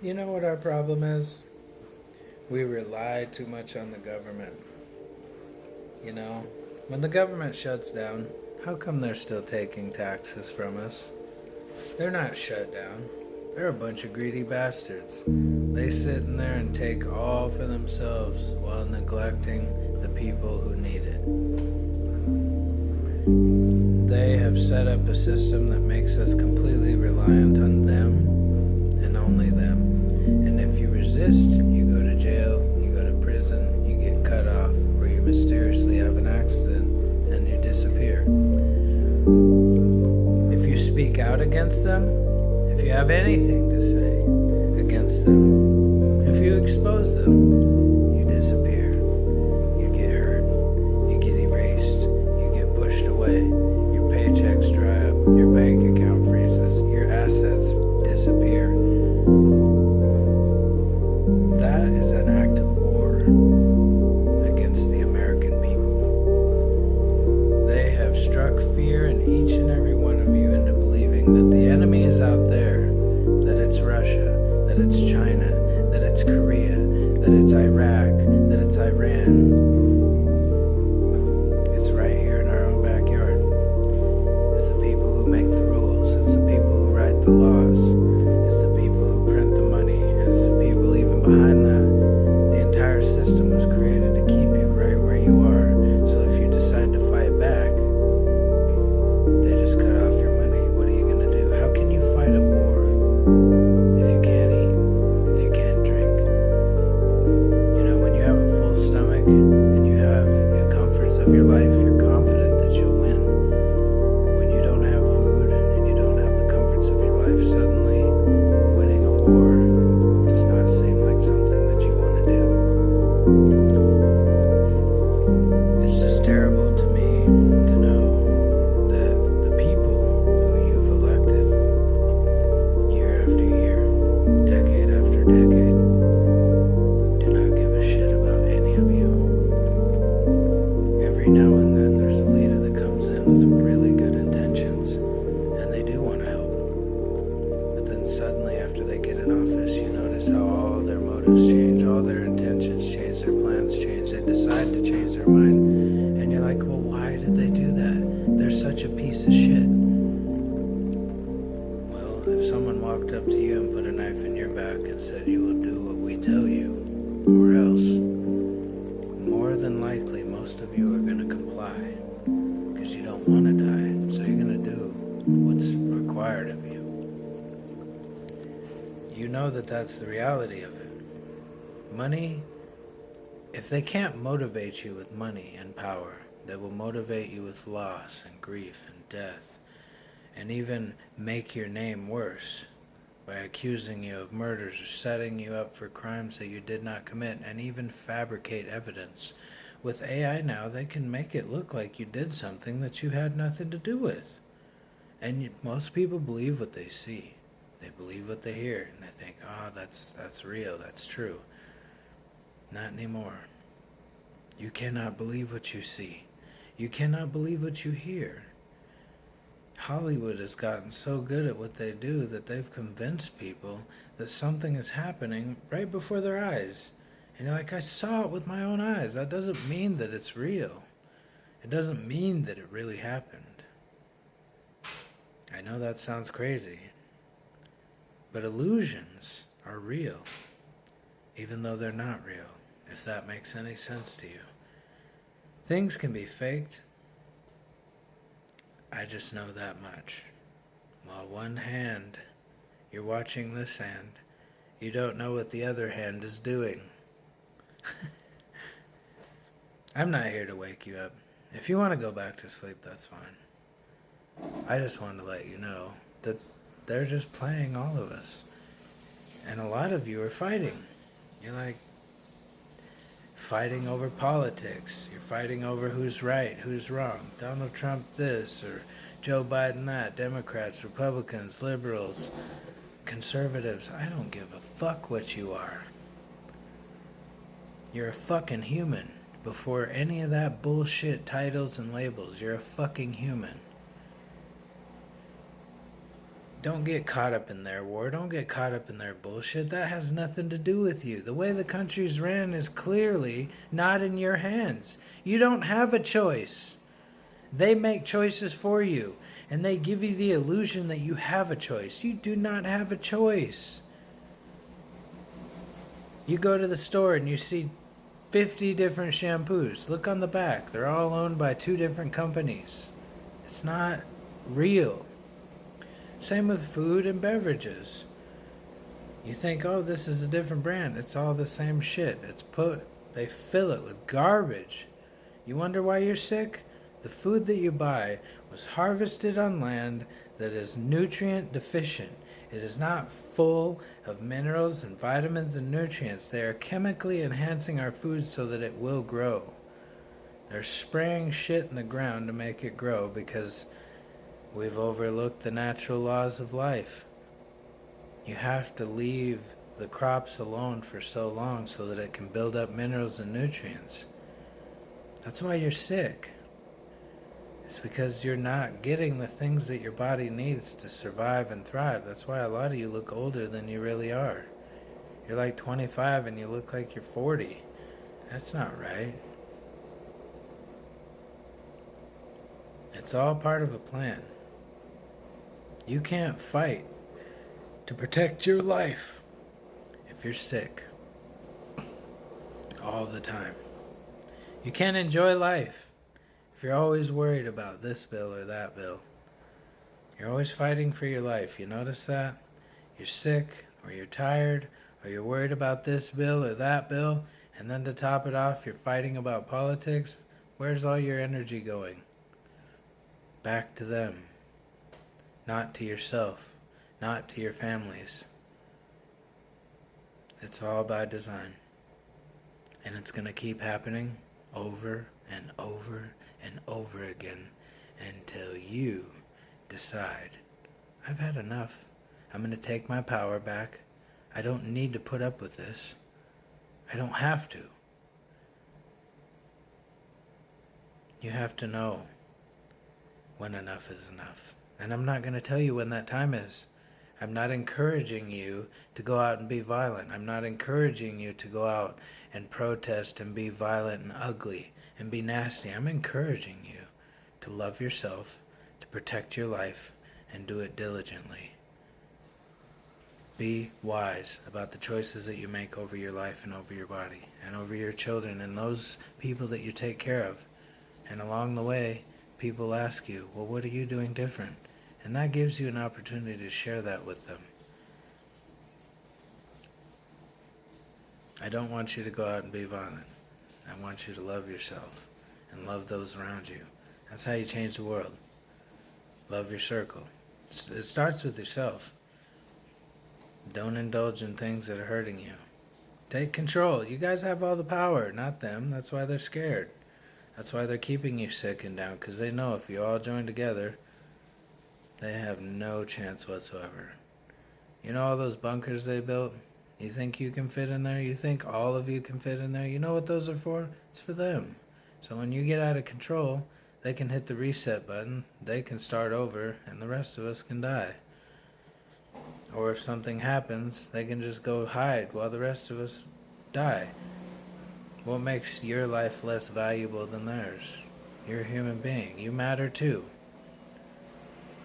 You know what our problem is? We rely too much on the government. You know, when the government shuts down, how come they're still taking taxes from us? They're not shut down. They're a bunch of greedy bastards. They sit in there and take all for themselves while neglecting the people who need it. They have set up a system that makes us completely reliant on them and only them. And if you resist, you go to jail, you go to prison, you get cut off, or you mysteriously have an accident and you disappear. If you speak out against them, if you have anything to say against them, if you expose them, you disappear. You get hurt, you get erased, you get pushed away, your paychecks dry up, your bank account freezes, your assets disappear. That is an act of war against the American people. They have struck fear in each and every one of you into believing that the enemy is out there, that it's Russia, that it's China, that it's Korea, that it's Iraq, that it's Iran. It's right here in our own backyard. It's the people who make the rules. It's the people who write the laws. It's the people who print the money. And it's the people even behind that. The entire system was created to keep you right where you are. So if you decide to fight back, they just cut off your money. What are you going to do? How can you fight a war if you can't eat, if you can't drink? You know, when you have a full stomach and you have the comforts of your life, you're confident that you'll win. When you don't have food and you don't have the comforts of your life, suddenly winning a war does not seem like something that you want to do. It's just terrible to me to know that the people who you've elected year after year, decade after decade, do not give a shit about any of you. Every now and then there's a leader that comes in with really good intentions and they do want to help. But then suddenly after they get in office, you notice how all their motives change, all their intentions change, their plans change, they decide to change their mind. And you're like, well, why did they do that? They're such a piece of shit. Well, if someone walked up to you and put a knife in your back and said you will do what we tell you, or else, more than likely most of you are going to comply because you don't want to die, so you're going to do what's required of you. You know that that's the reality of it. Money, if they can't motivate you with money and power, they will motivate you with loss and grief and death, and even make your name worse by accusing you of murders or setting you up for crimes that you did not commit, and even fabricate evidence. With AI now, they can make it look like you did something that you had nothing to do with. And most people believe what they see. They believe what they hear, and they think, oh, that's real, that's true. Not anymore. You cannot believe what you see. You cannot believe what you hear. Hollywood has gotten so good at what they do that they've convinced people that something is happening right before their eyes. And you're like, I saw it with my own eyes. That doesn't mean that it's real. It doesn't mean that it really happened. I know that sounds crazy, but illusions are real, even though they're not real, if that makes any sense to you. Things can be faked. I just know that much. While one hand, you're watching this hand, you don't know what the other hand is doing. I'm not here to wake you up. If you want to go back to sleep, that's fine. I just wanted to let you know that they're just playing all of us. And a lot of you are fighting. You're like fighting over politics. You're fighting over who's right, who's wrong. Donald Trump this, or Joe Biden that. Democrats, Republicans, liberals, conservatives. I don't give a fuck what you are. You're a fucking human. Before any of that bullshit titles and labels, you're a fucking human. Don't get caught up in their war. Don't get caught up in their bullshit. That has nothing to do with you. The way the country's ran is clearly not in your hands. You don't have a choice. They make choices for you, and they give you the illusion that you have a choice. You do not have a choice. You go to the store and you see 50 different shampoos. Look on the back. They're all owned by 2 different companies. It's not real. Same with food and beverages. You think, oh, this is a different brand. It's all the same shit. They fill it with garbage. You wonder why you're sick? The food that you buy was harvested on land that is nutrient deficient. It is not full of minerals and vitamins and nutrients. They are chemically enhancing our food so that it will grow. They're spraying shit in the ground to make it grow because we've overlooked the natural laws of life. You have to leave the crops alone for so long so that it can build up minerals and nutrients. That's why you're sick. It's because you're not getting the things that your body needs to survive and thrive. That's why a lot of you look older than you really are. You're like 25 and you look like you're 40. That's not right. It's all part of a plan. You can't fight to protect your life if you're sick all the time. You can't enjoy life if you're always worried about this bill or that bill. You're always fighting for your life. You notice that? You're sick, or you're tired, or you're worried about this bill or that bill, and then to top it off, you're fighting about politics. Where's all your energy going? Back to them. Not to yourself, not to your families. It's all by design. And it's going to keep happening over and over and over again until you decide, I've had enough. I'm going to take my power back. I don't need to put up with this. I don't have to. You have to know when enough is enough. And I'm not going to tell you when that time is. I'm not encouraging you to go out and be violent. I'm not encouraging you to go out and protest and be violent and ugly and be nasty. I'm encouraging you to love yourself, to protect your life, and do it diligently. Be wise about the choices that you make over your life and over your body and over your children and those people that you take care of. And along the way, people ask you, well, what are you doing different? And that gives you an opportunity to share that with them. I don't want you to go out and be violent. I want you to love yourself and love those around you. That's how you change the world. Love your circle. It starts with yourself. Don't indulge in things that are hurting you. Take control. You guys have all the power, not them. That's why they're scared. That's why they're keeping you sick and down, because they know if you all join together, they have no chance whatsoever. You know all those bunkers they built? You think you can fit in there? You think all of you can fit in there? You know what those are for? It's for them. So when you get out of control, they can hit the reset button, they can start over, and the rest of us can die. Or if something happens, they can just go hide while the rest of us die. What makes your life less valuable than theirs? You're a human being. You matter too.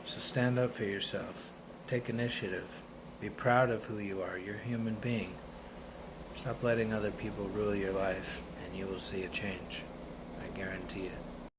So stand up for yourself. Take initiative. Be proud of who you are. You're a human being. Stop letting other people rule your life, and you will see a change. I guarantee it.